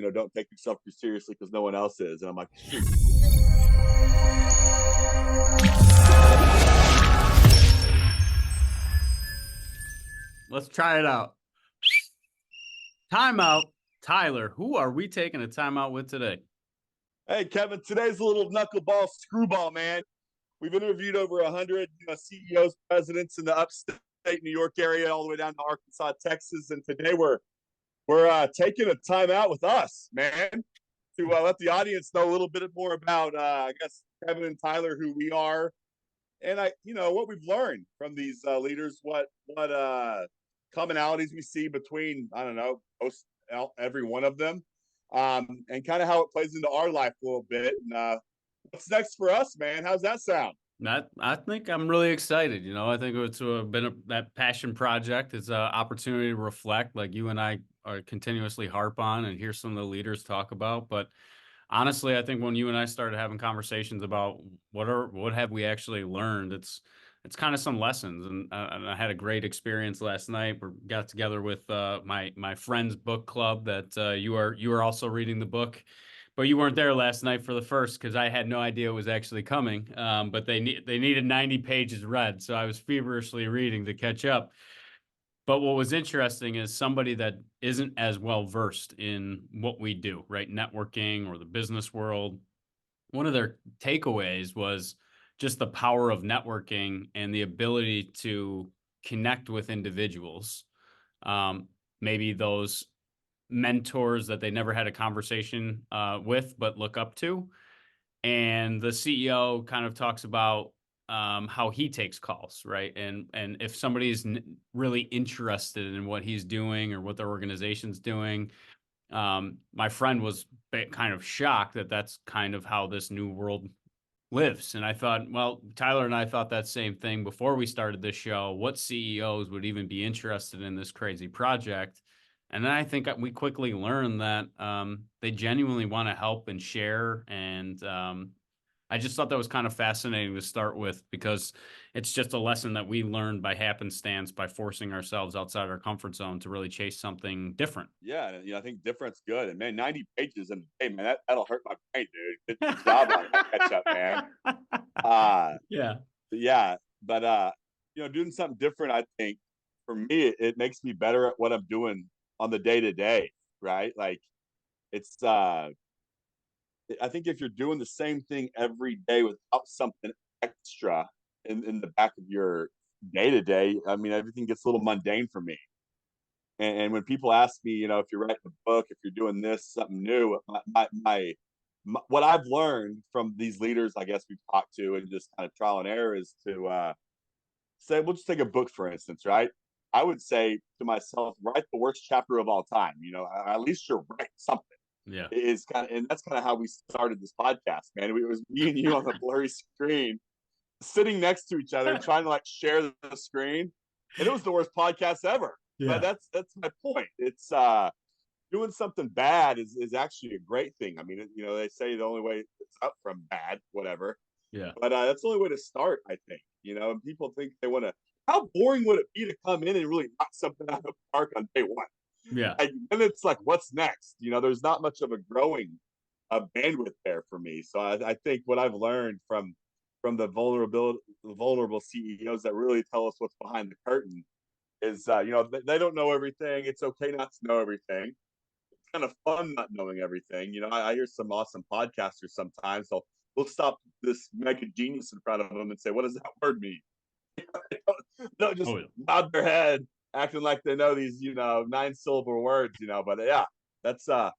don't take yourself too seriously because no one else is. And I'm like, shoot. Let's try it out. Timeout. Tyler, who are we taking a timeout with today? Hey, Kevin, today's a little knuckleball screwball, man. We've interviewed over 100 CEOs, presidents in the upstate New York area, all the way down to Arkansas, Texas, and today we're taking a timeout with us, man, to let the audience know a little bit more about, I guess, Kevin and Tyler, who we are, and what we've learned from these leaders, what commonalities we see between, I don't know, most every one of them, and kind of how it plays into our life a little bit. And what's next for us, man? How's that sound? I think I'm really excited. I think it's that passion project. It's an opportunity to reflect, like you and I are continuously harp on and hear some of the leaders talk about. But honestly, I think when you and I started having conversations about what have we actually learned, it's kind of some lessons. And I had a great experience last night. We got together with my friend's book club that you are also reading the book. But you weren't there last night for the first because I had no idea it was actually coming. But they needed 90 pages read, so I was feverishly reading to catch up. But what was interesting is somebody that isn't as well versed in what we do, right? Networking or the business world. One of their takeaways was just the power of networking and the ability to connect with individuals. Maybe those mentors that they never had a conversation with, but look up to. And the CEO kind of talks about how he takes calls, right? And if somebody's really interested in what he's doing or what their organization's doing, my friend was kind of shocked that that's kind of how this new world lives. And I thought, well, Tyler and I thought that same thing before we started this show. What CEOs would even be interested in this crazy project? And then I think we quickly learned that they genuinely want to help and share. And I just thought that was kind of fascinating to start with because it's just a lesson that we learned by happenstance, by forcing ourselves outside our comfort zone to really chase something different. Yeah, I think different's good. And man, 90 pages in a day, man, that'll hurt my brain, dude. Good job on that catch up, man. Yeah. Yeah, but doing something different, I think for me, it makes me better at what I'm doing on the day to day, right? Like it's I think if you're doing the same thing every day without something extra in the back of your day to day, I mean, everything gets a little mundane for me. And when people ask me, if you're writing a book, if you're doing this, something new, my what I've learned from these leaders, I guess we've talked to, and just kind of trial and error, is to say, we'll just take a book for instance, right? I would say to myself, write the worst chapter of all time. At least you're writing something. Yeah. Is kind of, and that's kind of how we started this podcast, man. It was me and you on the blurry screen, sitting next to each other, trying to like share the screen, and it was the worst podcast ever. But Yeah. that's my point. It's doing something bad is actually a great thing. I mean, they say the only way it's up from bad, whatever. Yeah. But that's the only way to start, I think. And people think they want to. How boring would it be to come in and really knock something out of the park on day one? Yeah. Then it's like, what's next? There's not much of a growing bandwidth there for me. So I think what I've learned from the vulnerable CEOs that really tell us what's behind the curtain is, they don't know everything. It's okay not to know everything. It's kind of fun not knowing everything. I hear some awesome podcasters sometimes. We'll stop this mega genius in front of them and say, what does that word mean? They'll just nod their head, acting like they know these, 9-syllable words, But yeah, that's I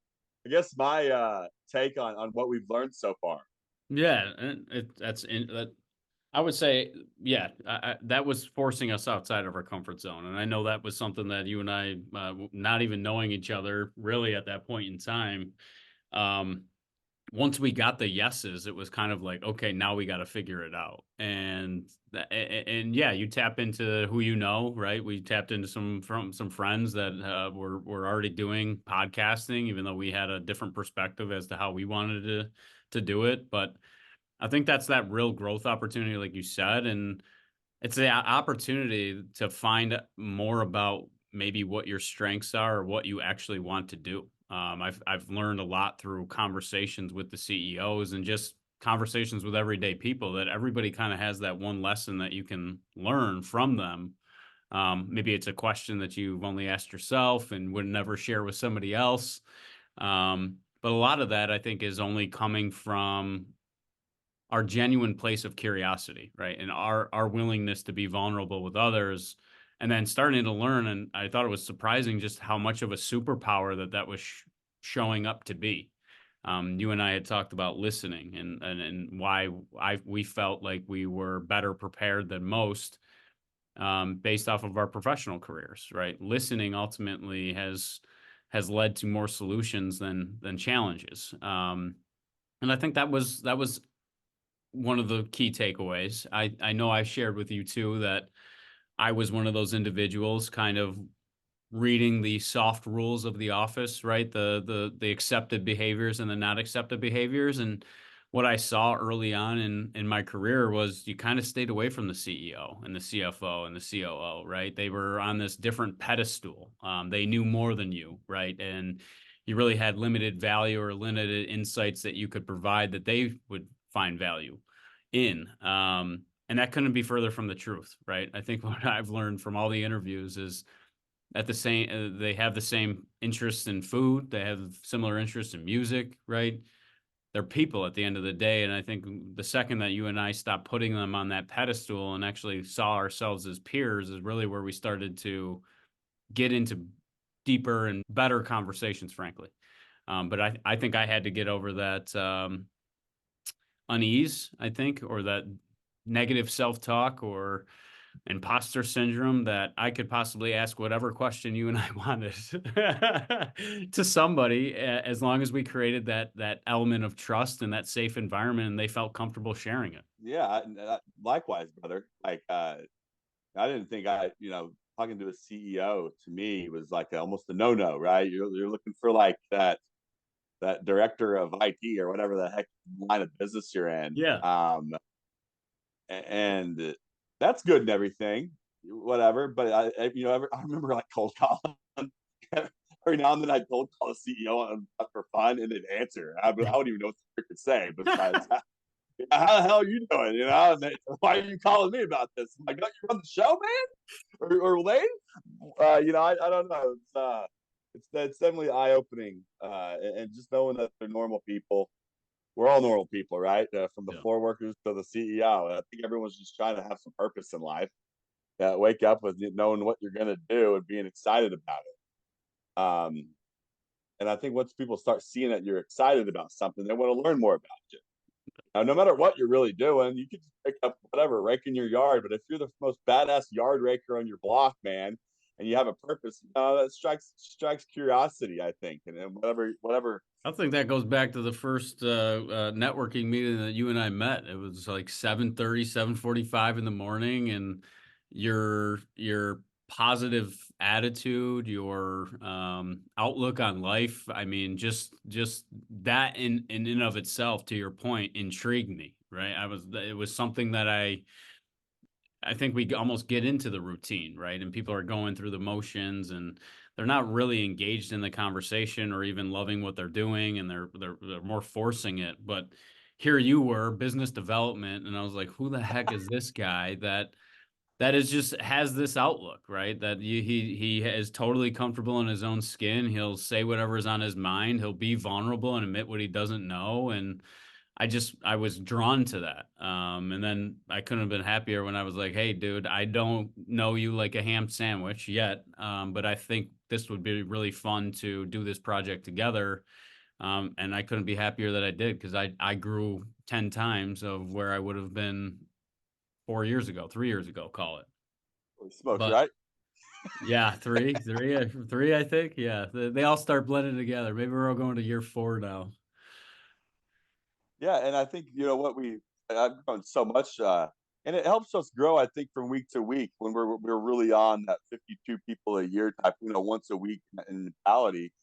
guess my take on what we've learned so far. Yeah, and that. I would say, yeah, that was forcing us outside of our comfort zone, and I know that was something that you and I, not even knowing each other really at that point in time, um, once we got the yeses, it was kind of like, okay, now we got to figure it out. And yeah, you tap into who you know, right? We tapped into some friends that were already doing podcasting, even though we had a different perspective as to how we wanted to do it. But I think that's that real growth opportunity, like you said, and it's the opportunity to find more about maybe what your strengths are or what you actually want to do. I've learned a lot through conversations with the CEOs and just conversations with everyday people, that everybody kind of has that one lesson that you can learn from them. Maybe it's a question that you've only asked yourself and would never share with somebody else. But a lot of that, I think, is only coming from our genuine place of curiosity, right? And our willingness to be vulnerable with others, and then starting to learn. And I thought it was surprising just how much of a superpower that was showing up to be. You and I had talked about listening, and why we felt like we were better prepared than most, based off of our professional careers, right? Listening ultimately has led to more solutions than challenges. And I think that was one of the key takeaways. I know I shared with you too that I was one of those individuals kind of reading the soft rules of the office, right? The accepted behaviors and the not accepted behaviors. And what I saw early on in my career was you kind of stayed away from the CEO and the CFO and the COO, right? They were on this different pedestal. They knew more than you, right? And you really had limited value or limited insights that you could provide that they would find value in. And that couldn't be further from the truth, right? I think what I've learned from all the interviews is at the same they have the same interests in food, they have similar interests in music, right? They're people at the end of the day. And I think the second that you and I stopped putting them on that pedestal and actually saw ourselves as peers is really where we started to get into deeper and better conversations, frankly. But I think I had to get over that unease, I think, or that negative self-talk or imposter syndrome, that I could possibly ask whatever question you and I wanted to somebody, as long as we created that element of trust and that safe environment, and they felt comfortable sharing it. Yeah, likewise, brother. Like, I didn't think talking to a CEO to me was like almost a no-no, right? You're looking for like that director of IT or whatever the heck line of business you're in. Yeah. And that's good and everything, whatever. But I remember like cold calling every now and then. I cold call a CEO for fun, and they'd answer. I don't even know what the frick to say besides, "How the hell are you doing?" And why are you calling me about this? I'm like, "Don't you run the show, man?" Or Lane? I don't know. It's definitely eye opening, and just knowing that they're normal people. We're all normal people, right? From the Yeah. floor workers to the CEO. I think everyone's just trying to have some purpose in life. Wake up with knowing what you're going to do and being excited about it. And I think once people start seeing that you're excited about something, they want to learn more about you. Now, no matter what you're really doing, you can just pick up whatever, rake in your yard. But if you're the most badass yard raker on your block, man, and you have a purpose, that strikes curiosity, I think. And then whatever. I think that goes back to the first networking meeting that you and I met. It was like 7:30, 7:45 in the morning, and your positive attitude, your outlook on life. I mean, just that in and of itself, to your point, intrigued me. Right? It was something that I think we almost get into the routine, right? And people are going through the motions, and they're not really engaged in the conversation or even loving what they're doing, and they're more forcing it. But here you were, business development, and I was like, who the heck is this guy that is just has this outlook, right? That he is totally comfortable in his own skin. He'll say whatever's on his mind. He'll be vulnerable and admit what he doesn't know. And I was drawn to that. And then I couldn't have been happier when I was like, hey, dude, I don't know you like a ham sandwich yet. But I think this would be really fun to do this project together. And I couldn't be happier that I did, because I grew 10 times of where I would have been 4 years ago, 3 years ago, call it. Holy smokes, But right? yeah, three, I think. Yeah, they all start blending together. Maybe we're all going to year 4 now. Yeah, and I think what I've grown so much, and it helps us grow. I think from week to week when we're really on that 52 people a year type, once a week in mentality,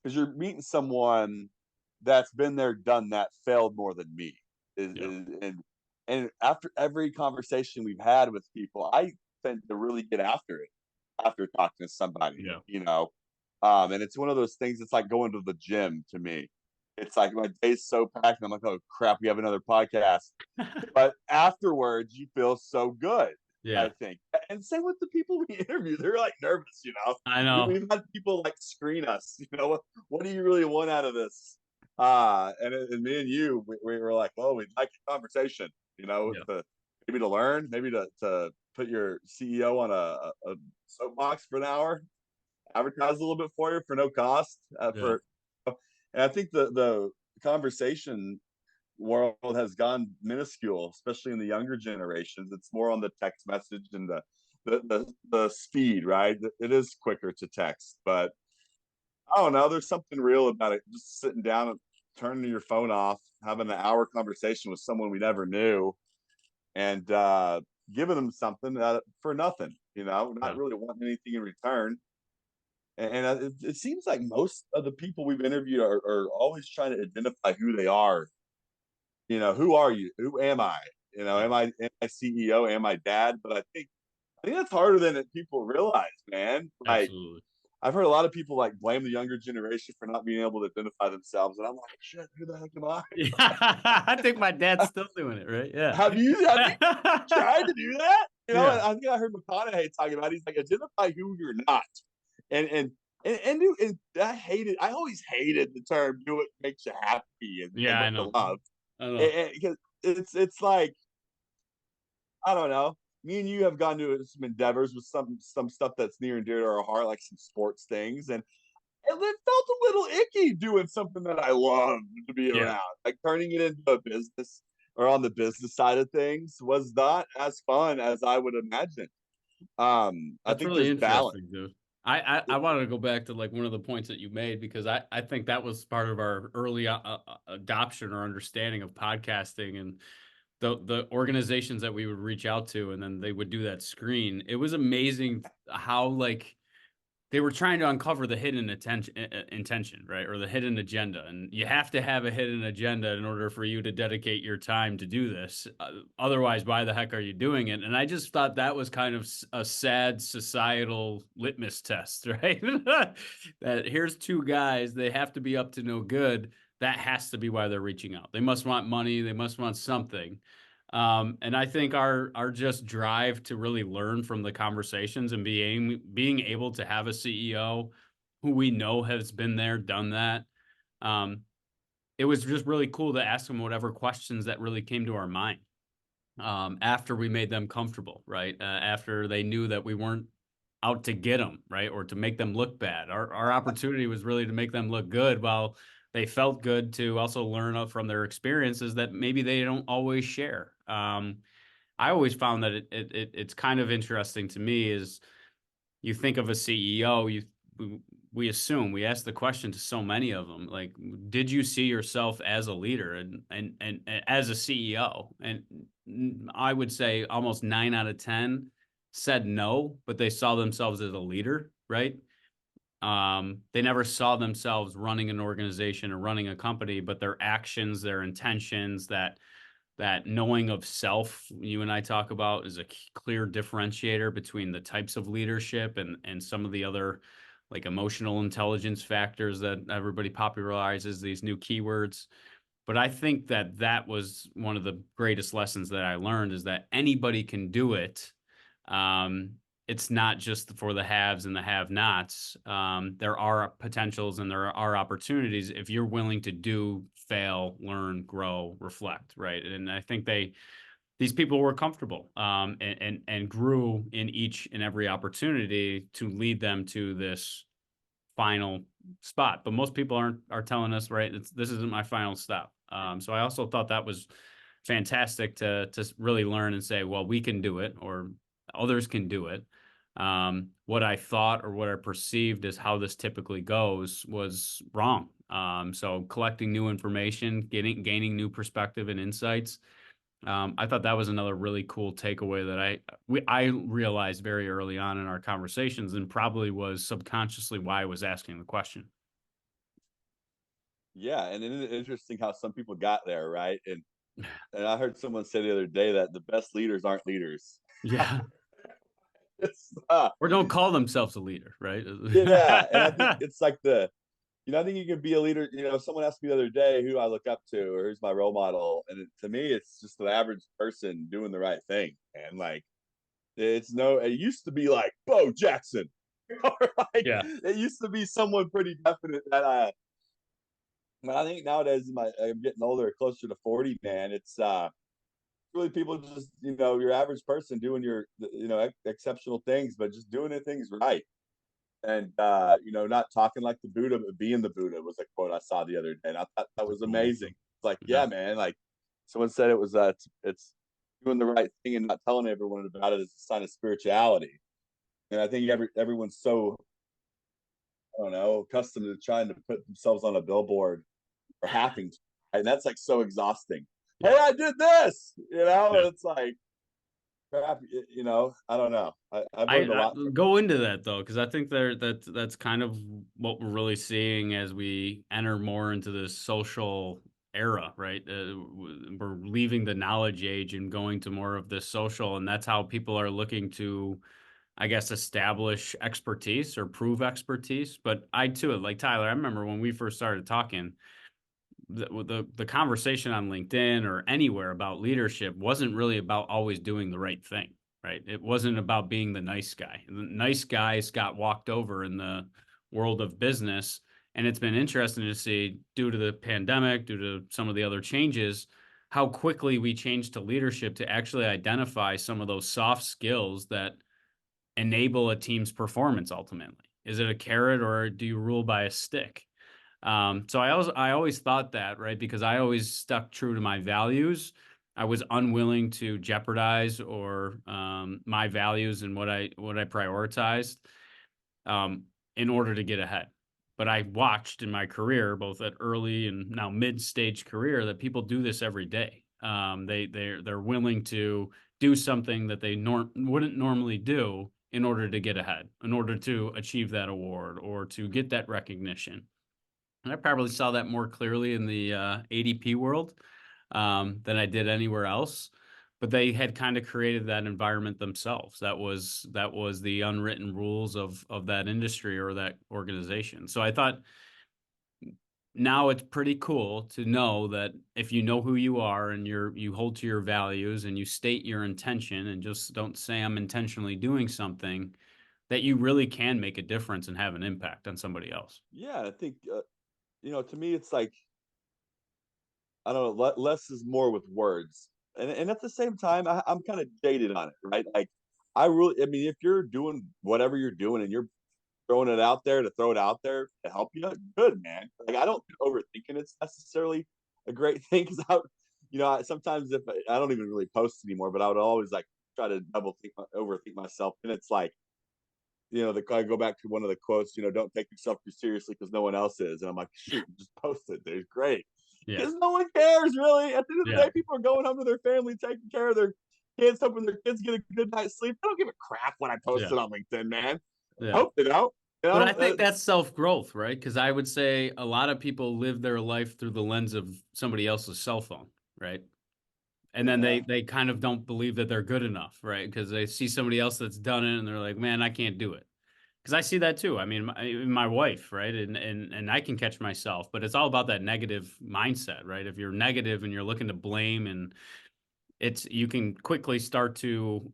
because you're meeting someone that's been there, done that, failed more than me. Yeah, And after every conversation we've had with people, I tend to really get after it after talking to somebody, yeah, And it's one of those things. It's like going to the gym to me. It's like my day's so packed, and I'm like, oh crap, we have another podcast. But afterwards, you feel so good. I Yeah, think, and same with the people we interview. They're like nervous, you know. I know. We've had people like screen us. You know, what do you really want out of this? And me and you, we were like, well, we'd like a conversation. You know, Yeah, maybe to learn, maybe to put your CEO on a soapbox for an hour, advertise a little bit for you for no cost. yeah, And I think the conversation world has gone minuscule, especially in the younger generations. It's more on the text message and the speed, right? It is quicker to text, but I don't know. There's something real about it. Just sitting down and turning your phone off, having an hour conversation with someone we never knew, and giving them something for nothing. You know, not yeah. really wanting anything in return. And it seems like most of the people we've interviewed are always trying to identify who they are. You know, who are you? Who am I? You know, Yeah, am I CEO? Am I dad? But I think that's harder than people realize, man. Like absolutely. I've heard a lot of people like blame the younger generation for not being able to identify themselves, and I'm like, shit, who the heck am I? Yeah, I think my dad's still doing it, right? Yeah. Have you tried to do that? You know, and Yeah, I think I heard McConaughey talking about it. He's like, identify who you're not. And and I always hated the term do what makes you happy and yeah, I what you know. love. I know. Because it's like I don't know. Me and you have gone to some endeavors with some stuff that's near and dear to our heart, like some sports things, and it felt a little icky doing something that I love to be Yeah, around. Like turning it into a business or on the business side of things was not as fun as I would imagine. I that's think really there's balance. interesting, dude. I wanted to go back to like one of the points that you made because I think that was part of our early adoption or understanding of podcasting and the organizations that we would reach out to and then they would do that screen. It was amazing how like they were trying to uncover the hidden intention, right? Or the hidden agenda. And you have to have a hidden agenda in order for you to dedicate your time to do this. Otherwise, why the heck are you doing it? And I just thought that was kind of a sad societal litmus test, right? That here's two guys, they have to be up to no good. That has to be why they're reaching out. They must want money, they must want something. And I think our just drive to really learn from the conversations and being able to have a CEO who we know has been there, done that. Um, it was just really cool to ask them whatever questions that really came to our mind after we made them comfortable, right? After they knew that we weren't out to get them, right? Or to make them look bad. Our opportunity was really to make them look good while they felt good to also learn from their experiences that maybe they don't always share. I always found that it's kind of interesting to me is you think of a CEO, we assume we ask the question to so many of them, like, did you see yourself as a leader and as a CEO? And I would say almost 9 out of 10 said no, but they saw themselves as a leader, right? They never saw themselves running an organization or running a company, but their actions, their intentions, that knowing of self you and I talk about is a clear differentiator between the types of leadership and some of the other like emotional intelligence factors that everybody popularizes these new keywords. But I think that that was one of the greatest lessons that I learned is that anybody can do it. Um, it's not just for the haves and the have-nots. There are potentials and there are opportunities if you're willing to do, fail, learn, grow, reflect, right? And I think these people were comfortable and grew in each and every opportunity to lead them to this final spot. But most people are telling us, right, this isn't my final stop. So I also thought that was fantastic to really learn and say, well, we can do it, or others can do it. What I thought or what I perceived as how this typically goes was wrong. So collecting new information, gaining new perspective and insights. I thought that was another really cool takeaway that I realized very early on in our conversations, and probably was subconsciously why I was asking the question. Yeah, and it's interesting how some people got there, right? And I heard someone say the other day that the best leaders aren't leaders. Yeah, It's, Or don't call themselves a leader, right? yeah, and I think it's like I think you can be a leader. Someone asked me the other day who I look up to or who's my role model, and to me, it's just the average person doing the right thing. And like, it used to be like Bo Jackson, or like Yeah. it used to be someone pretty definite that but I think nowadays I'm getting older, closer to 40, man. It's really people just your average person doing your exceptional things, but just doing the things right. And not talking like the Buddha, but being the Buddha was a quote I saw the other day, and I thought that was Cool. amazing. It's like, Yeah. yeah, man, like someone said it was it's doing the right thing and not telling everyone about it is a sign of spirituality. And I think everyone's so, I don't know, accustomed to trying to put themselves on a billboard or having to, and that's like so exhausting. Hey, Yeah. I did this, Yeah. it's like crap, I don't know. I've I, learned a I lot from go into that though, because I think that's kind of what we're really seeing as we enter more into this social era, right? We're leaving the knowledge age and going to more of this social, and that's how people are looking to, I guess, establish expertise or prove expertise. But I too, like Tyler, I remember when we first started talking, the conversation on LinkedIn or anywhere about leadership wasn't really about always doing the right thing, right? It wasn't about being the nice guy. The nice guys got walked over in the world of business. And it's been interesting to see, due to the pandemic, due to some of the other changes, how quickly we changed to leadership to actually identify some of those soft skills that enable a team's performance ultimately. Is it a carrot or do you rule by a stick? So I always thought that, right? Because I always stuck true to my values. I was unwilling to jeopardize or my values and what I prioritized um, in order to get ahead. But I watched in my career, both at early and now mid-stage career, that people do this every day. They're willing to do something that they wouldn't normally do in order to get ahead, in order to achieve that award or to get that recognition. And I probably saw that more clearly in the ADP world than I did anywhere else. But they had kind of created that environment themselves. That was the unwritten rules of that industry or that organization. So I thought now it's pretty cool to know that if you know who you are and you hold to your values and you state your intention and just don't say I'm intentionally doing something, that you really can make a difference and have an impact on somebody else. Yeah, I think to me it's like I don't know, less is more with words. And at the same time, I'm kind of jaded on it, right? Like I mean, if you're doing whatever you're doing and you're throwing it out there to throw it out there to help you, good, man. Like I don't think overthinking it's necessarily a great thing because sometimes if I don't even really post anymore, but I would always like try to overthink myself, and it's like I go back to one of the quotes, don't take yourself too seriously because no one else is. And I'm like, shoot, just post it, dude. Great. Yeah. Because no one cares, really. At the end of the Yeah. day, people are going home to their family, taking care of their kids, hoping their kids get a good night's sleep. I don't give a crap when I post Yeah. it on LinkedIn, man. Yeah. Hope they don't. You But know, I think that's self-growth, right? Because I would say a lot of people live their life through the lens of somebody else's cell phone, right? And then they yeah, they kind of don't believe that they're good enough, right? Because they see somebody else that's done it and they're like, man, I can't do it. Because I see that too. I mean, my wife, right? And I can catch myself, but it's all about that negative mindset, right? If you're negative and you're looking to blame and you can quickly start to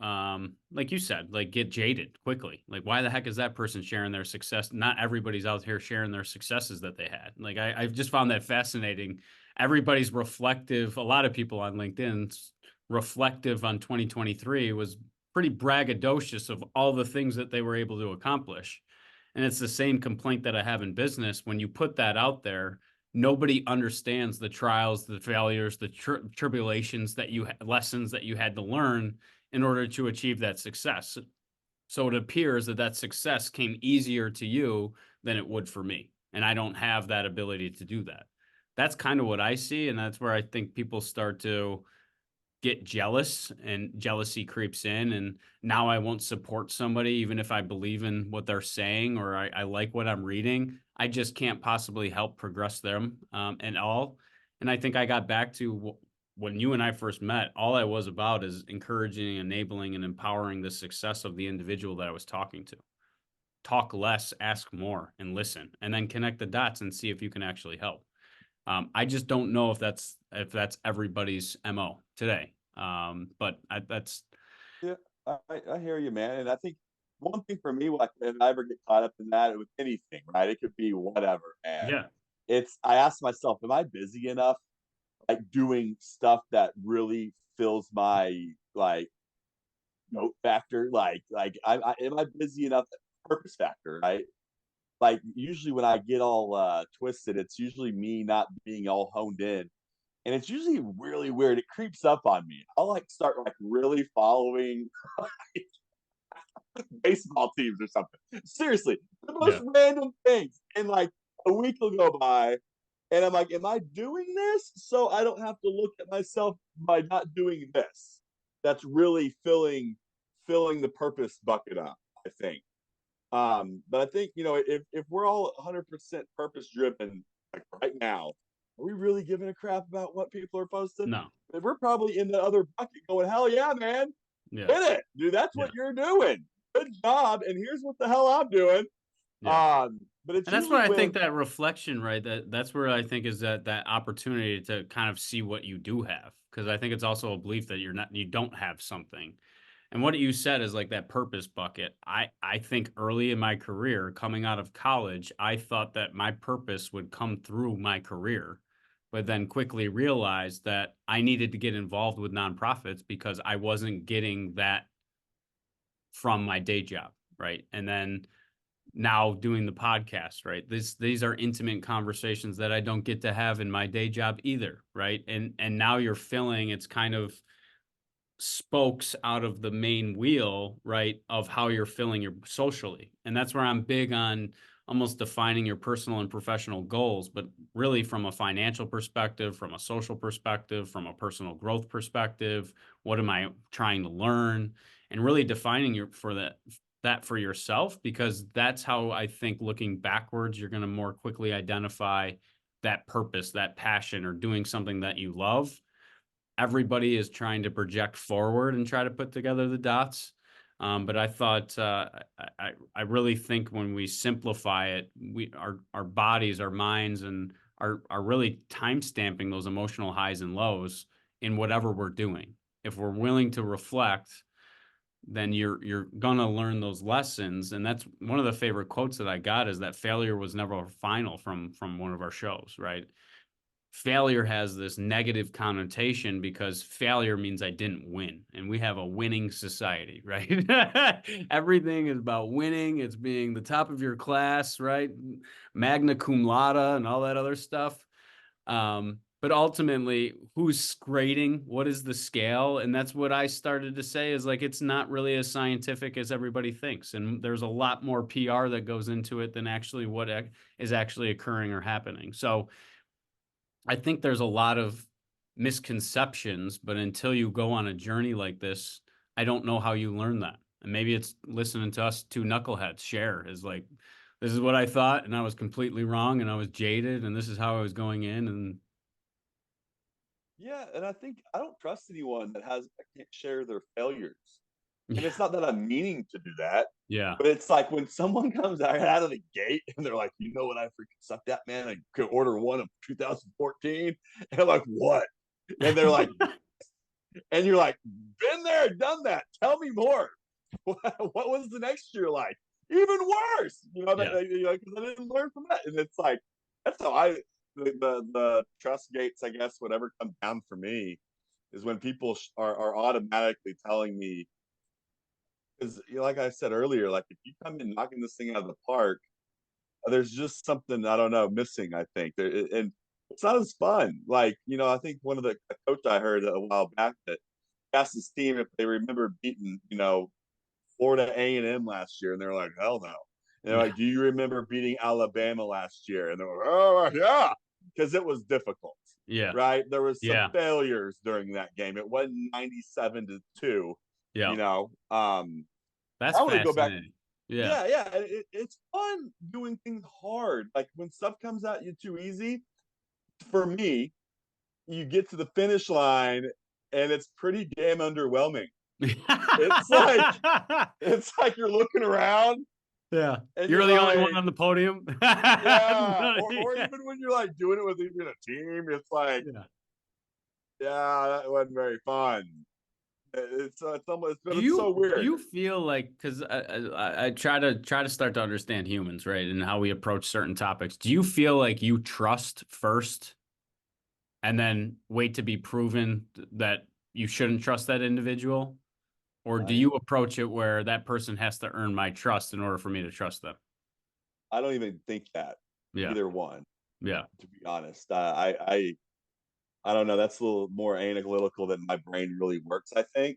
like you said, like get jaded quickly. Like why the heck is that person sharing their success? Not everybody's out here sharing their successes that they had. Like I've just found that fascinating. Everybody's reflective. A lot of people on LinkedIn reflective on 2023 was pretty braggadocious of all the things that they were able to accomplish. And it's the same complaint that I have in business. When you put that out there, nobody understands the trials, the failures, the tribulations lessons that you had to learn in order to achieve that success. So it appears that success came easier to you than it would for me. And I don't have that ability to do that. That's kind of what I see. And that's where I think people start to get jealous and jealousy creeps in. And now I won't support somebody, even if I believe in what they're saying or I like what I'm reading. I just can't possibly help progress them at all. And I think I got back to when you and I first met, all I was about is encouraging, enabling, and empowering the success of the individual that I was talking to. Talk less, ask more, and listen, and then connect the dots and see if you can actually help. I just don't know if that's everybody's MO today. But that's Yeah, I hear you, man. And I think one thing for me, like if I ever get caught up in that with anything, right? It could be whatever, man. yeah, It's I ask myself, am I busy enough, like doing stuff that really fills my like note factor? Like, am I busy enough? Purpose factor, right? Like usually when I get all twisted, it's usually me not being all honed in. And it's usually really weird. It creeps up on me. I'll like start like really following baseball teams or something. Seriously, the most yeah, random things. And like a week will go by, and I'm like, am I doing this so I don't have to look at myself by not doing this? That's really filling the purpose bucket up, I think. But I think if we're all 100% purpose driven, like right now, are we really giving a crap about what people are posting? no, We're probably in the other bucket going, hell yeah, man, yeah, hit it, dude. That's yeah, what you're doing. Good job. And here's what the hell I'm doing. yeah. But it's And that's where usually I think when, that reflection, right? That's where I think is that opportunity to kind of see what you do have, because I think it's also a belief that you don't have something. And what you said is like that purpose bucket. I think early in my career, coming out of college, I thought that my purpose would come through my career, but then quickly realized that I needed to get involved with nonprofits because I wasn't getting that from my day job, right? And then now doing the podcast, right? These are intimate conversations that I don't get to have in my day job either, right? And now you're filling, it's kind of spokes out of the main wheel, right, of how you're feeling your socially. And that's where I'm big on almost defining your personal and professional goals, but really from a financial perspective, from a social perspective, from a personal growth perspective, what am I trying to learn? And really defining that for yourself, because that's how I think looking backwards, you're going to more quickly identify that purpose, that passion, or doing something that you love. Everybody is trying to project forward and try to put together the dots. But I thought I really think when we simplify it, our bodies, our minds, and are really time stamping those emotional highs and lows in whatever we're doing. If we're willing to reflect, then you're gonna learn those lessons. And that's one of the favorite quotes that I got, is that failure was never a final, from one of our shows, right? Failure has this negative connotation because failure means I didn't win. And we have a winning society, right? Everything is about winning. It's being the top of your class, right? Magna cum laude and all that other stuff. But ultimately, who's grading? What is the scale? And that's what I started to say, is like, it's not really as scientific as everybody thinks. And there's a lot more PR that goes into it than actually what is actually occurring or happening. So, I think there's a lot of misconceptions, but until you go on a journey like this, I don't know how you learn that. And maybe it's listening to us two knuckleheads share, is like, this is what I thought, and I was completely wrong, and I was jaded, and this is how I was going in. And yeah, and I think I don't trust anyone that can't share their failures. And yeah, it's not that I'm meaning to do that, yeah, but it's like when someone comes out of the gate and they're like, you know what, I freaking sucked at, man. I could order one of 2014. And I'm like, what? And they're like, and you're like, been there, done that. Tell me more. What was the next year like? Even worse, yeah, because I didn't learn from that. And it's like, that's how the trust gates, I guess, whatever comes down for me is when people are automatically telling me, because like I said earlier, like if you come in knocking this thing out of the park, there's just something I don't know missing. I think and it's not as fun. Like I think one of the a coach I heard a while back that asked his team if they remember beating Florida A&M last year, and they're like, hell no. And they're yeah, like, do you remember beating Alabama last year? And they're like, oh yeah, because it was difficult, yeah, right? There was some yeah, failures during that game. It wasn't 97-2. yeah. That's I want to go back. fascinating. Yeah, Yeah. It's fun doing things hard. Like when stuff comes at you too easy, for me, you get to the finish line and it's pretty damn underwhelming. It's like it's like you're looking around Yeah. and You're you're the only one like, on the podium. yeah, or Yeah. even when you're like doing it with even a team, it's like, Yeah. yeah, that wasn't very fun. It's almost, but Do it's so you weird. feel like because I try to start to understand humans, right, and how we approach certain topics. Do you feel like you trust first and then wait to be proven that you shouldn't trust that individual? Or do I you approach it where that person has to earn my trust in order for me to trust them? I don't even think that Yeah. either one, Yeah. to be honest. I don't know. That's a little more analytical than my brain really works, I think.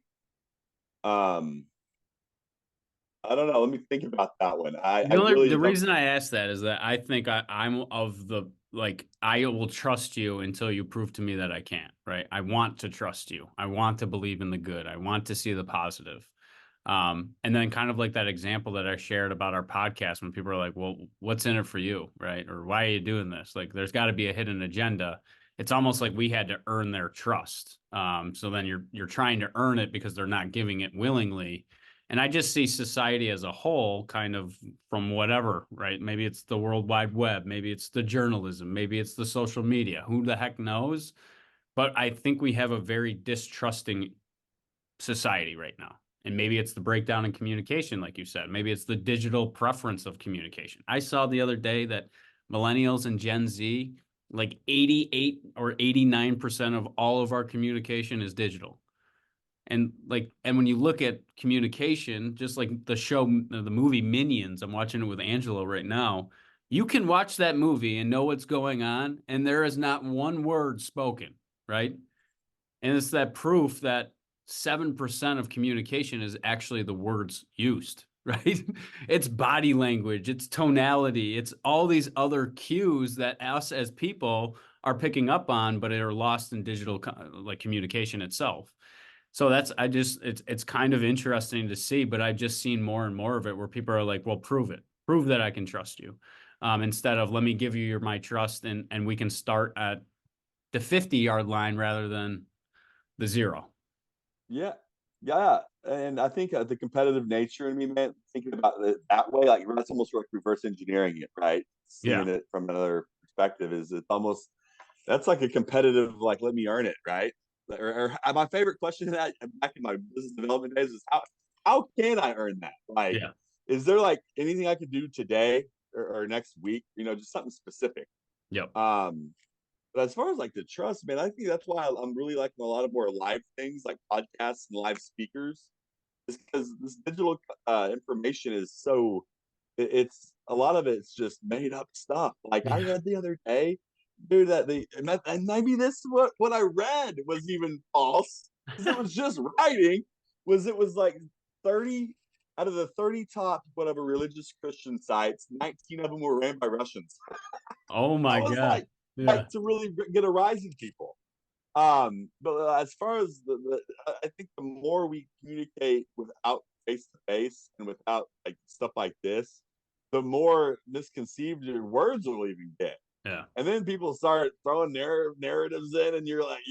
Um, I don't know. Let me think about that one. I The really don't. reason I ask that is that I think I'm of the like I will trust you until you prove to me that I can't, right? I want to trust you. I want to believe in the good. I want to see the positive. And then kind of like that example that I shared about our podcast when people are like, well, what's in it for you, right? Or why are you doing this? Like there's got to be a hidden agenda. It's almost like we had to earn their trust. So then you're trying to earn it because they're not giving it willingly. And I just see society as a whole kind of from whatever, right? Maybe it's the World Wide Web, maybe it's the journalism, maybe it's the social media. Who the heck knows? But I think we have a very distrusting society right now. And maybe it's the breakdown in communication, like you said. Maybe it's the digital preference of communication. I saw the other day that millennials and Gen Z, like 88 or 89% of all of our communication is digital. And when you look at communication, just like the movie Minions, I'm watching it with Angelo right now. You can watch that movie and know what's going on, and there is not one word spoken, right? And it's that proof that 7% of communication is actually the words used, right? It's body language, it's tonality, it's all these other cues that us as people are picking up on, but are lost in digital like communication itself. So it's kind of interesting to see, but I've just seen more and more of it where people are like, well, prove it. Prove that I can trust you. Instead of let me give you my trust and we can start at the 50-yard line rather than the zero. Yeah, yeah, and I think the competitive nature in me, man, thinking about it that way, like that's almost like reverse engineering it, right? Yeah. Seeing it from another perspective is it's almost that's like a competitive, like let me earn it, right? Or my favorite question that back in my business development days is how can I earn that? Like, Yeah. is there like anything I could do today or next week? Just something specific. Yep. Um, but as far as like the trust, man, I think that's why I'm really liking a lot of more live things like podcasts and live speakers, is because this digital information is so it's a lot of it's just made up stuff. Like I Yeah. read the other day, dude, and maybe this is what I read was even false because it was just writing. It was like 30 out of the 30 top whatever religious Christian sites, 19 of them were ran by Russians. Oh I my was God. like Yeah. to really get a rise in people. But as far as I think the more we communicate without face to face and without like stuff like this, the more misconceived your words will even get. Yeah. And then people start throwing narratives in, and you're like,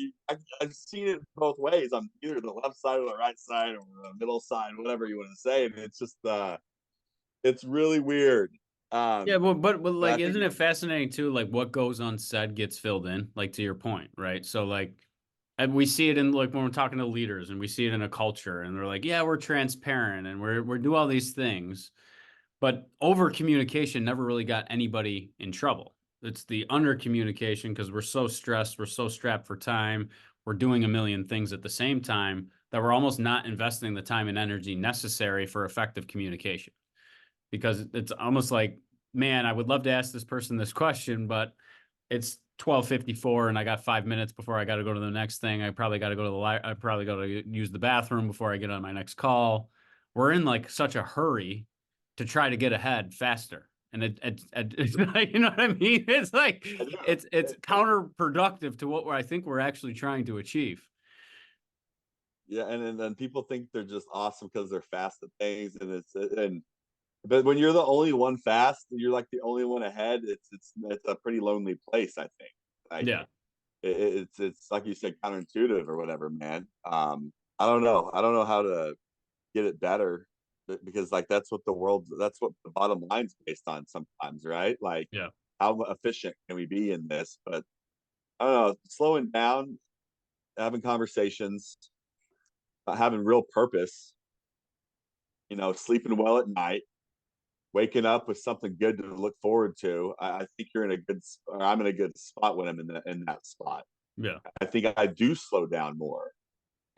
I've seen it both ways. I'm either the left side or the right side or the middle side, whatever you want to say. And it's just, it's really weird. Yeah, but But I like, think, isn't it fascinating too? Like, what goes unsaid gets filled in. Like to your point, right? So like, and we see it in like when we're talking to leaders, and we see it in a culture, and they're like, yeah, we're transparent, and we're do all these things, but over communication never really got anybody in trouble. It's the under communication because we're so stressed, we're so strapped for time, we're doing a million things at the same time that we're almost not investing the time and energy necessary for effective communication. Because it's almost like, man, I would love to ask this person this question, but it's 12:54 and I got 5 minutes before I got to go to the next thing. I probably got to go to I probably got to use the bathroom before I get on my next call. We're in like such a hurry to try to get ahead faster. And it's like, you know what I mean? It's like I do. it's counterproductive to what I think we're actually trying to achieve. Yeah, and then people think they're just awesome because they're fast at things, and but when you're the only one fast, you're like the only one ahead. It's a pretty lonely place, I think. Like Yeah. It's like you said, counterintuitive or whatever, man. I don't know. I don't know how to get it better, because like that's what the bottom line's based on sometimes, right? Like Yeah. how efficient can we be in this? But I don't know, slowing down, having conversations, having real purpose, sleeping well at night, waking up with something good to look forward to. I think you're in a good, or I'm in a good spot when I'm in that spot. Yeah. I think I do slow down more.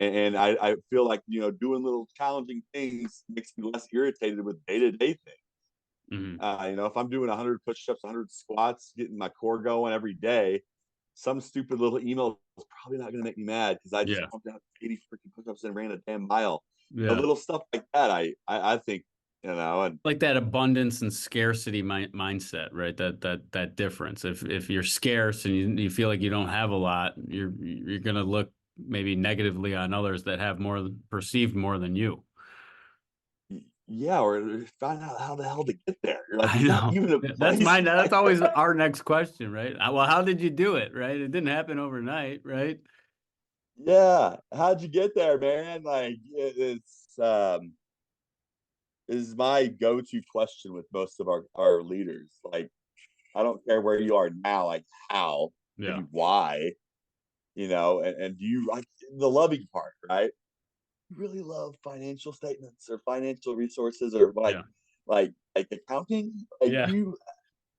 And I feel like, doing little challenging things makes me less irritated with day to day things. Hmm. If I'm doing 100 push-ups, 100 squats, getting my core going every day, some stupid little email is probably not going to make me mad because I just Yeah. pumped out 80 freaking push-ups and ran a damn mile. Yeah. Little stuff like that, I think, and Like that abundance and scarcity mindset, right? That difference. If you're scarce and you feel like you don't have a lot, you're gonna look maybe negatively on others that have more perceived more than you. yeah, or find out how the hell to get there. You're like, I is that know. even a Yeah, that's place mine. That's like always that? our next question, right? Well, how did you do it, right? It didn't happen overnight, right? Yeah, how'd you get there, man? Like, it's is my go-to question with most of our leaders. Like, I don't care where you are now, like how, Yeah. maybe why, and do you like the loving part, right? You really love financial statements or financial resources or Yeah. like accounting. Like, Yeah. you,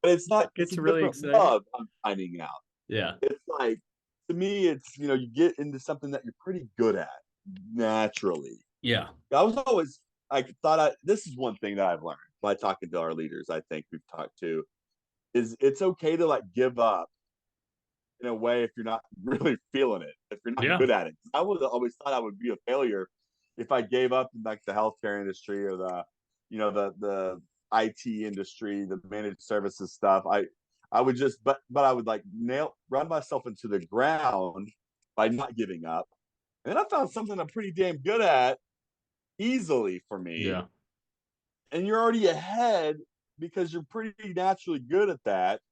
but it's a Gets you really different excited. love, I'm finding out. Yeah. It's like, to me, it's, you get into something that you're pretty good at naturally. Yeah. I was always, I thought, this is one thing that I've learned by talking to our leaders. I think we've talked to, is it's okay to like give up in a way if you're not really feeling it, if you're not Yeah. good at it. I would always thought I would be a failure if I gave up in like the healthcare industry or the IT industry, the managed services stuff. I would just, but I would like run myself into the ground by not giving up. And then I found something I'm pretty damn good at easily for me, Yeah. and you're already ahead because you're pretty naturally good at that.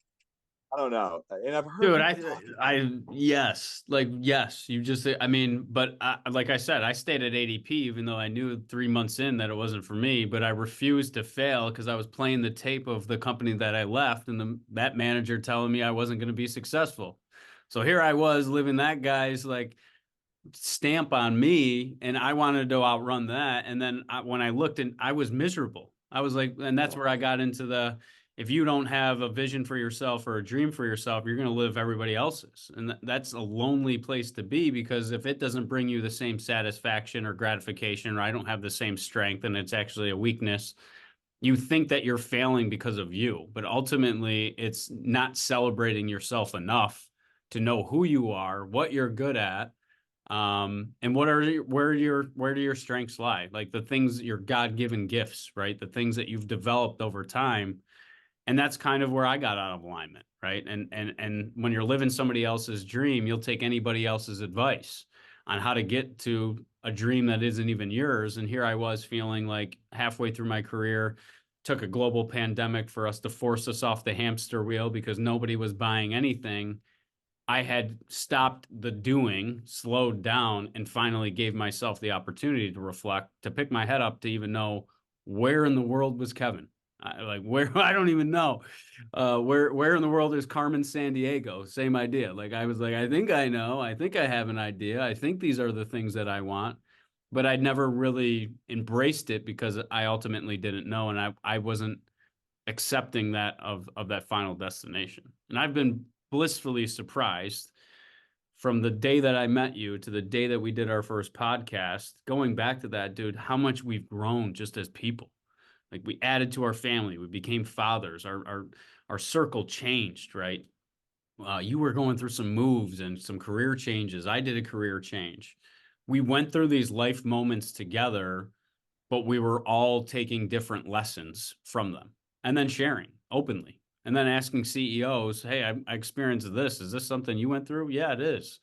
I don't know, and I've heard Dude, people talking. yes, like, yes, you just, I mean, but like I said, I stayed at ADP, even though I knew 3 months in that it wasn't for me, but I refused to fail because I was playing the tape of the company that I left and that manager telling me I wasn't going to be successful. So here I was living that guy's like stamp on me, and I wanted to outrun that. And then when I looked, and I was miserable. I was like, and that's where I got into the, if you don't have a vision for yourself or a dream for yourself, you're going to live everybody else's. And that's a lonely place to be, because if it doesn't bring you the same satisfaction or gratification, or I don't have the same strength and it's actually a weakness, you think that you're failing because of you. But ultimately, it's not celebrating yourself enough to know who you are, what you're good at, and where do your strengths lie? Like the things, your God-given gifts, right? The things that you've developed over time. And that's kind of where I got out of alignment, right? And when you're living somebody else's dream, you'll take anybody else's advice on how to get to a dream that isn't even yours. And here I was feeling like halfway through my career, took a global pandemic for us to force us off the hamster wheel because nobody was buying anything. I had stopped the doing, slowed down, and finally gave myself the opportunity to reflect, to pick my head up, to even know where in the world was Kevyn. Like, where, I don't even know. Where in the world is Carmen San Diego? Same idea. Like, I was like, I think I know. I think I have an idea. I think these are the things that I want. But I'd never really embraced it because I ultimately didn't know, and I wasn't accepting that of that final destination. And I've been blissfully surprised from the day that I met you to the day that we did our first podcast, going back to that, dude, how much we've grown just as people. Like, we added to our family, we became fathers, our circle changed, right? You were going through some moves and some career changes. I did a career change. We went through these life moments together, but we were all taking different lessons from them and then sharing openly and then asking CEOs, hey, I experienced this. Is this something you went through? Yeah, it is.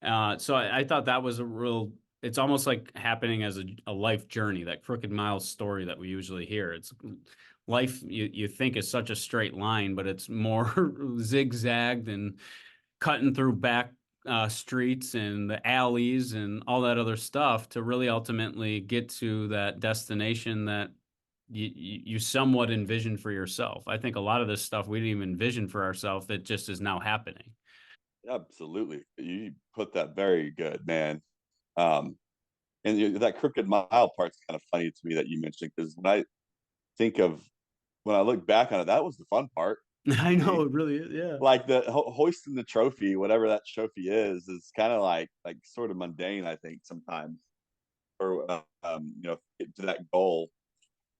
So I thought that was a real, it's almost like happening as a life journey, that crooked miles story that we usually hear. It's life, you think is such a straight line, but it's more zigzagged and cutting through back streets and the alleys and all that other stuff to really ultimately get to that destination that you somewhat envision for yourself. I think a lot of this stuff we didn't even envision for ourselves. It just is now happening. Absolutely. You put that very good, man. Um, and that crooked mile part's kind of funny to me that you mentioned, because think of when I look back on it, that was the fun part I to know me. it really is. Yeah. Like the hoisting the trophy, whatever that trophy is kind of like sort of mundane, I think sometimes. Or get to that goal.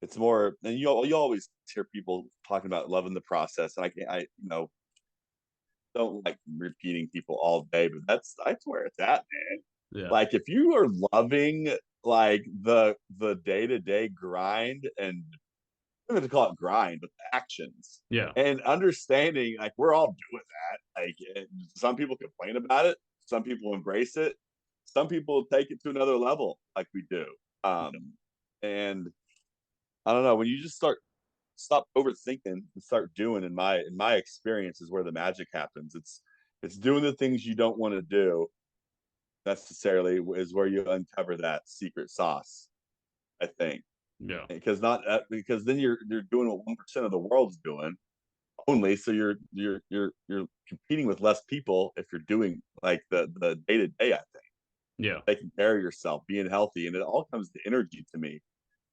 It's more, and you always hear people talking about loving the process, and I don't like repeating people all day, but that's where it's at, man. Yeah. Like if you are loving like the day-to-day grind, and I'm going to call it grind, but the actions, Yeah. and understanding like we're all doing that. Like some people complain about it, some people embrace it, some people take it to another level, like we do. And I don't know, when you just stop overthinking and start doing, in my experience, is where the magic happens. It's doing the things you don't want to do necessarily is where you uncover that secret sauce, I think. Yeah. Because then you're doing what 1% of the world's doing only, so you're competing with less people if you're doing like the day to day, I think, Yeah. taking care of yourself, being healthy, and it all comes to energy to me.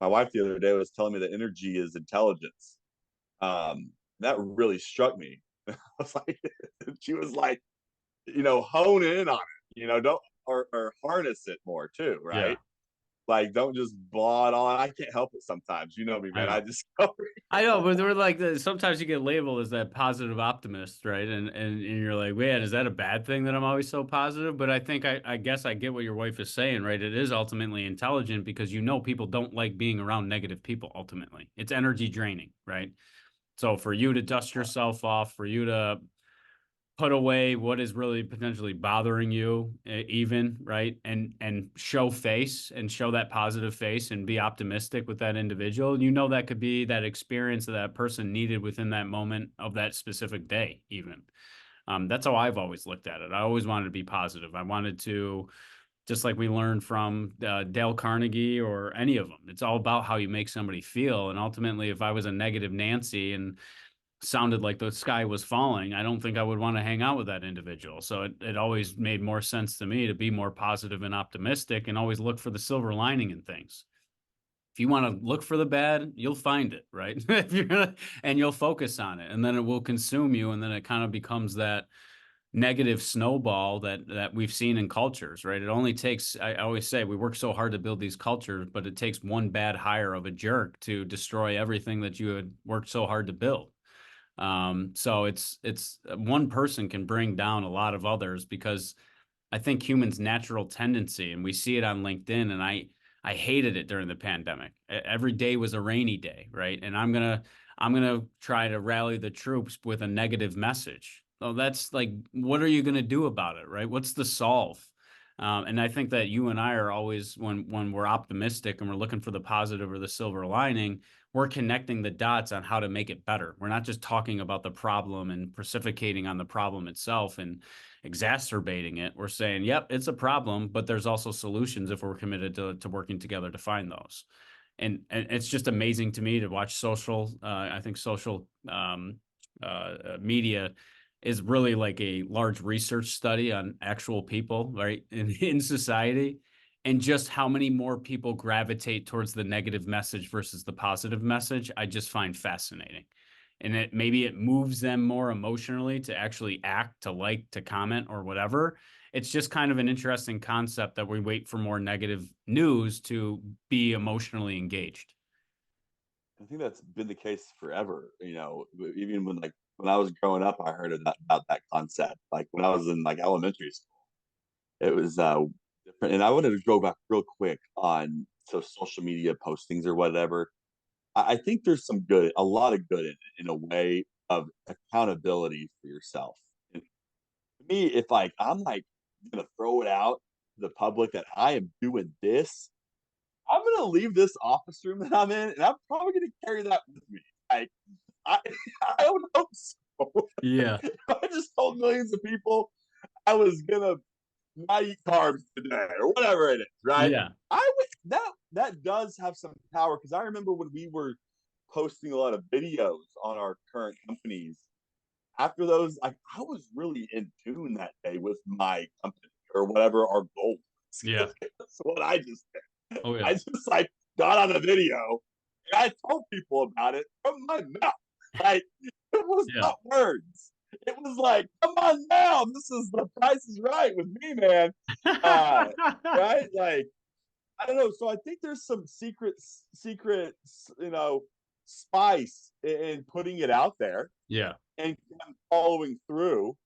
My wife the other day was telling me that energy is intelligence. That really struck me. I was like, she was like, hone in on it, don't, or harness it more too, Yeah. right? Like, don't just blah it on. I can't help it sometimes. You know me, I man. I know. just I know, but we're like sometimes you get labeled as that positive optimist, right? And you're like, man, is that a bad thing that I'm always so positive? But I think I guess I get what your wife is saying, right? It is ultimately intelligent because people don't like being around negative people ultimately. It's energy draining, right? So for you to dust yourself off, for you to put away what is really potentially bothering you, even, right, and show face and show that positive face and be optimistic with that individual, that could be that experience that that person needed within that moment of that specific day even. That's how I've always looked at it. I always wanted to be positive. I wanted to, just like we learned from Dale Carnegie or any of them, it's all about how you make somebody feel. And ultimately, if I was a negative Nancy and sounded like the sky was falling, I don't think I would want to hang out with that individual. So it always made more sense to me to be more positive and optimistic and always look for the silver lining in things. If you want to look for the bad, you'll find it, right? If you're gonna, and you'll focus on it, and then it will consume you, and then it kind of becomes that negative snowball that we've seen in cultures, right? It only takes, I always say, we work so hard to build these cultures, but it takes one bad hire of a jerk to destroy everything that you had worked so hard to build. So it's one person can bring down a lot of others because I think humans' natural tendency, and we see it on LinkedIn, and I hated it during the pandemic. Every day was a rainy day, right? And I'm gonna try to rally the troops with a negative message. So that's like, what are you gonna do about it, right? What's the solve? And I think that you and I are always, when we're optimistic and we're looking for the positive or the silver lining, we're connecting the dots on how to make it better. We're not just talking about the problem and precipitating on the problem itself and exacerbating it. We're saying, yep, it's a problem, but there's also solutions if we're committed to working together to find those. And it's just amazing to me to watch social. I think social media is really like a large research study on actual people, right, in society, and just how many more people gravitate towards the negative message versus the positive message. I just find fascinating. And maybe it moves them more emotionally to actually act, to like, to comment, or whatever. It's just kind of an interesting concept that we wait for more negative news to be emotionally engaged. I think that's been the case forever. Even when I was growing up, I heard about that concept. Like when I was in like elementary school, it was different. And I wanted to go back real quick on social media postings or whatever. I think there's a lot of good in a way of accountability for yourself. And to me, if like I'm like gonna throw it out to the public that I am doing this, I'm gonna leave this office room that I'm in, and I'm probably gonna carry that with me. I I would hope so. Yeah. I just told millions of people. I was gonna not eat carbs today or whatever it is, right? Yeah. I would that does have some power because I remember when we were posting a lot of videos on our current companies. After those, I was really in tune that day with my company or whatever our goal Yeah. was. That's what I just did. Oh yeah. I just like got on a video and I told people about it from my mouth. Like it was Yeah. not words. It was like, come on now, this is the price is right with me, man. Uh, right? Like I don't know. So I think there's some secret, you know, spice in putting it out there Yeah. and following through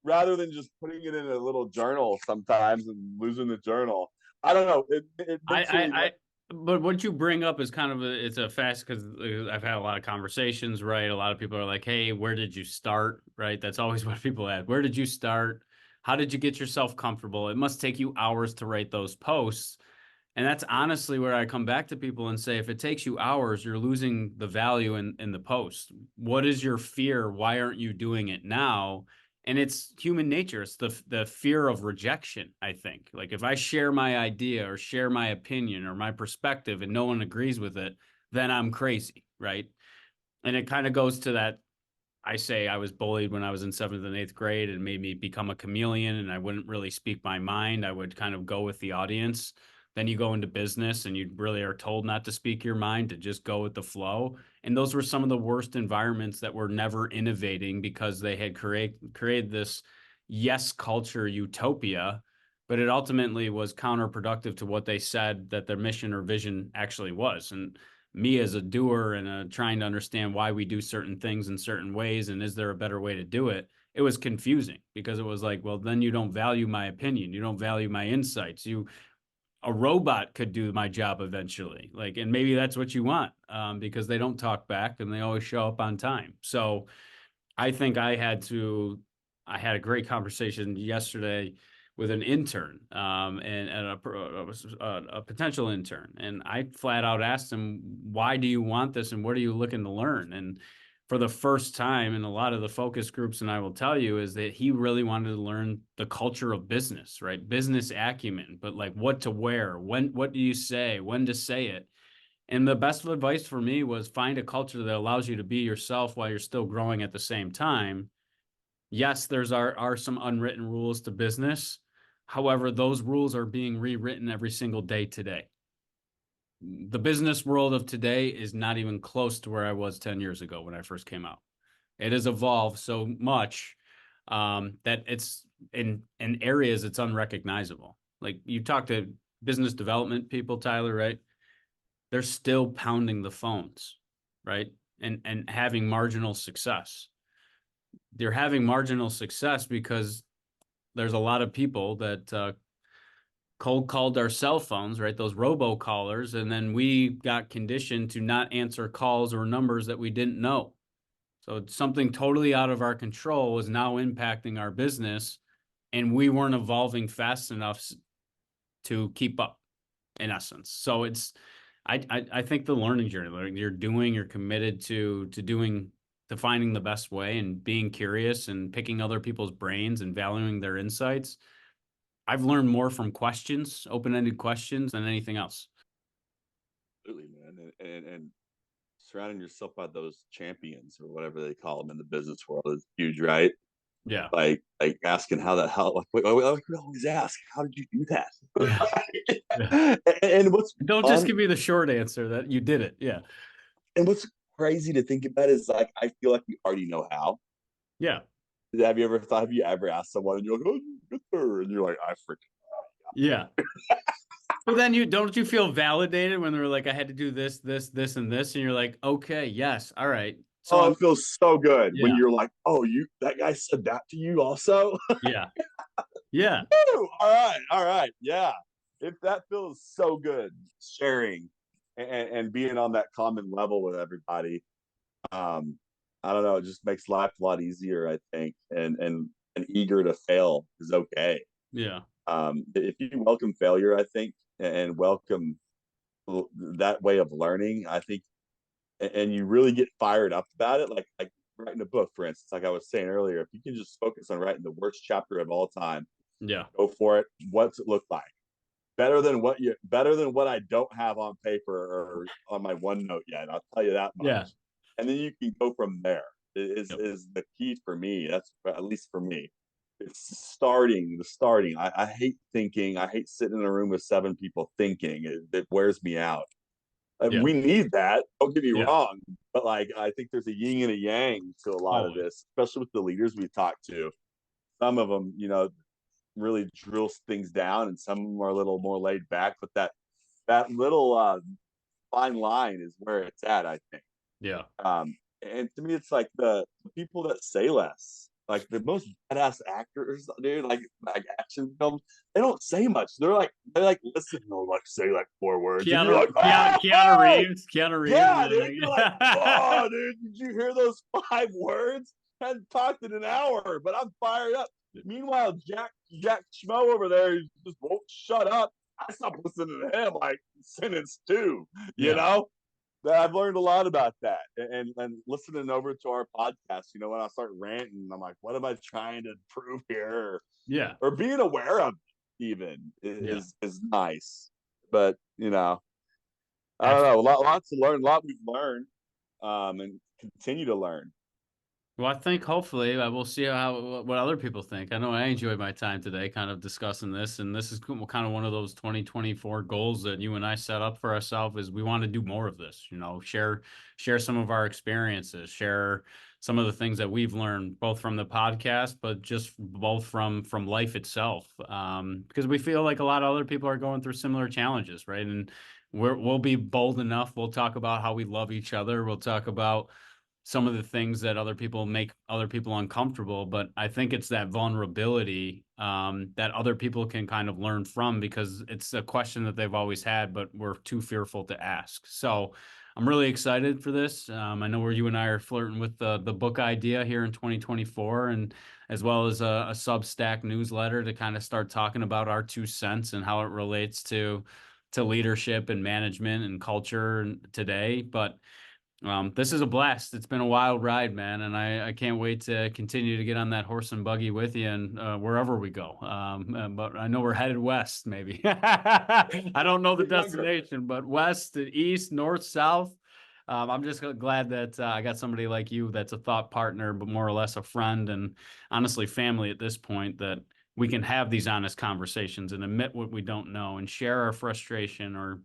rather than just putting it in a little journal sometimes and losing the journal. I don't know. It mentally, I but what you bring up is kind of it's a fast because I've had a lot of conversations, right? A lot of people are like, "Hey, where did you start?" Right? That's always what people ask. Where did you start? How did you get yourself comfortable? It must take you hours to write those posts. And that's honestly where I come back to people and say, if it takes you hours, you're losing the value in the post. What is your fear? Why aren't you doing it now? And it's human nature. It's the fear of rejection, I think. Like if I share my idea or share my opinion or my perspective and no one agrees with it, then I'm crazy, right? And it kind of goes to that I say I was bullied when I was in seventh and eighth grade and made me become a chameleon and I wouldn't really speak my mind. I would kind of go with the audience. Then you go into business and you really are told not to speak your mind, to just go with the flow. And those were some of the worst environments that were never innovating because they had created this yes culture utopia, but it ultimately was counterproductive to what they said that their mission or vision actually was. And me as a doer and trying to understand why we do certain things in certain ways and is there a better way to do it, it was confusing because it was like, well, then you don't value my opinion, you don't value my insights. You A robot could do my job eventually, like, and maybe that's what you want, because they don't talk back and they always show up on time. So I think I had a great conversation yesterday with an intern, and a potential intern. And I flat out asked him, why do you want this? And what are you looking to learn? And for the first time in a lot of the focus groups, and I will tell you, is that he really wanted to learn the culture of business, right? Business acumen, but like what to wear, what do you say, when to say it. And the best advice for me was find a culture that allows you to be yourself while you're still growing at the same time. Yes, there's are some unwritten rules to business. However, those rules are being rewritten every single day today. The business world of today is not even close to where I was 10 years ago when I first came out. It has evolved so much, that it's in areas it's unrecognizable. Like you talk to business development people, Tyler, right? They're still pounding the phones, right? And having marginal success. They're having marginal success because there's a lot of people that cold called our cell phones, right? Those robocallers, and then we got conditioned to not answer calls or numbers that we didn't know. So something totally out of our control was now impacting our business, and we weren't evolving fast enough to keep up, in essence. So I think the learning journey, like you're committed to doing, to finding the best way and being curious and picking other people's brains and valuing their insights. I've learned more from questions, open-ended questions, than anything else. absolutely, man, and surrounding yourself by those champions or whatever they call them in the business world is huge, right? Yeah. Like asking how the hell, like we always ask, how did you do Yeah. Yeah. that? And what's Don't just fun give me the short answer that you did it. Yeah. and what's crazy to think about is like I feel like we already know how. Yeah. Have you ever asked someone and you're like, oh, you get there, and you're like, I freaking Yeah. But then you don't you feel validated when they're like, I had to do this, this, this, and this, and you're like, okay, yes, all right. So oh, I'm it feels so good when yeah, you're like, oh, you that guy said that to you also. yeah, yeah, Woo! All right, yeah. If that feels so good, sharing and being on that common level with everybody, um, I don't know, it just makes life a lot easier, I think, and eager to fail is okay. yeah, If you welcome failure, I think, and welcome that way of learning, I think, and you really get fired up about it, like writing a book, for instance, like I was saying earlier, if you can just focus on writing the worst chapter of all time, Yeah. go for it. What's it look like? Better than what I don't have on paper or on my OneNote yet. I'll tell you that Yeah. much. And then you can go from there. Yep. Is the key for me. That's at least for me. It's starting. The starting. I hate thinking. I hate sitting in a room with 7 people thinking. It wears me out. Yeah. We need that. Don't get me Yeah. wrong, but like I think there's a yin and a yang to a lot of Always. this, especially with the leaders we talk to. Some of them, really drills things down, and some of them are a little more laid back. But that little fine line is where it's at, I think. Yeah. And to me, it's like the people that say less, like the most badass actors, dude, like action films, they don't say much. They like listen, they'll like say like 4 words, and you're like, Keanu oh, Reeves. Keanu Reeves. yeah, dude. You're like, oh, dude, did you hear those 5 words? I hadn't talked in an hour, but I'm fired up. Meanwhile, Jack Schmo over there, he just won't shut up. I stopped listening to him like sentence 2, you Yeah. know? I've learned a lot about that. And listening over to our podcast, when I start ranting, I'm like, what am I trying to prove here? Yeah. Or being aware of it even Yeah. is nice. But, I don't know, Absolutely. lots to learn, a lot we've learned, and continue to learn. Well, I think hopefully we'll see what other people think. I know I enjoyed my time today kind of discussing this, and this is kind of one of those 2024 goals that you and I set up for ourselves is we want to do more of this, share some of our experiences, share some of the things that we've learned both from the podcast, but just both from life itself. Because we feel like a lot of other people are going through similar challenges, right? And we'll be bold enough. We'll talk about how we love each other. We'll talk about some of the things that other people make other people uncomfortable. But I think it's that vulnerability that other people can kind of learn from because it's a question that they've always had, but we're too fearful to ask. So I'm really excited for this. I know where you and I are flirting with the book idea here in 2024, and as well as a Substack newsletter to kind of start talking about our 2 cents and how it relates to leadership and management and culture today. But this is a blast. It's been a wild ride, man, and I can't wait to continue to get on that horse and buggy with you and wherever we go. But I know we're headed west, maybe. I don't know the Get younger. destination, but west, east, north, south. I'm just glad that I got somebody like you that's a thought partner, but more or less a friend and honestly family at this point that we can have these honest conversations and admit what we don't know and share our frustration or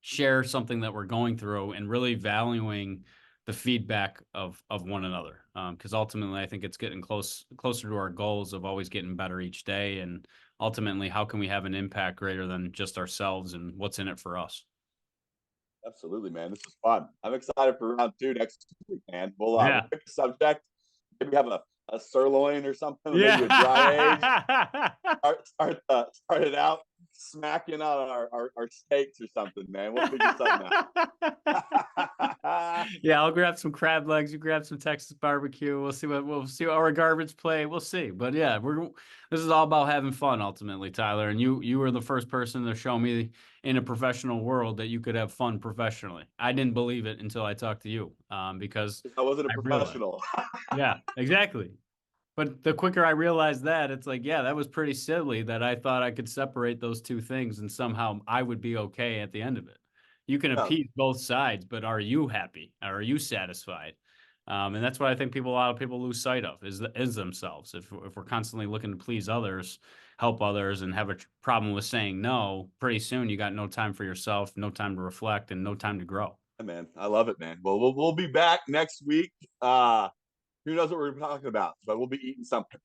share something that we're going through and really valuing the feedback of one another. Because ultimately, I think it's getting closer to our goals of always getting better each day. And ultimately, how can we have an impact greater than just ourselves and what's in it for us? Absolutely, man. This is fun. I'm excited for round 2 next week, man. We'll Yeah. pick a subject. Maybe have a sirloin or something, maybe a dry age. Yeah. Start it out smacking on our steaks or something, man. We'll figure something out. Yeah, I'll grab some crab legs. You grab some Texas barbecue. We'll see what our garbage play. We'll see. But yeah, this is all about having fun ultimately, Tyler. And you were the first person to show me in a professional world that you could have fun professionally. I didn't believe it until I talked to you, because I wasn't a I realized. professional. Yeah, exactly. But the quicker I realized that, it's like, yeah, that was pretty silly that I thought I could separate those two things and somehow I would be okay at the end of it. You can Yeah, appease both sides, but are you happy? Are you satisfied? And that's what I think a lot of people lose sight of is themselves. If we're constantly looking to please others, help others, and have a problem with saying no, pretty soon you got no time for yourself, no time to reflect, and no time to grow. man. I love it, man. Well, we'll be back next week. Who knows what we're talking about, but we'll be eating something.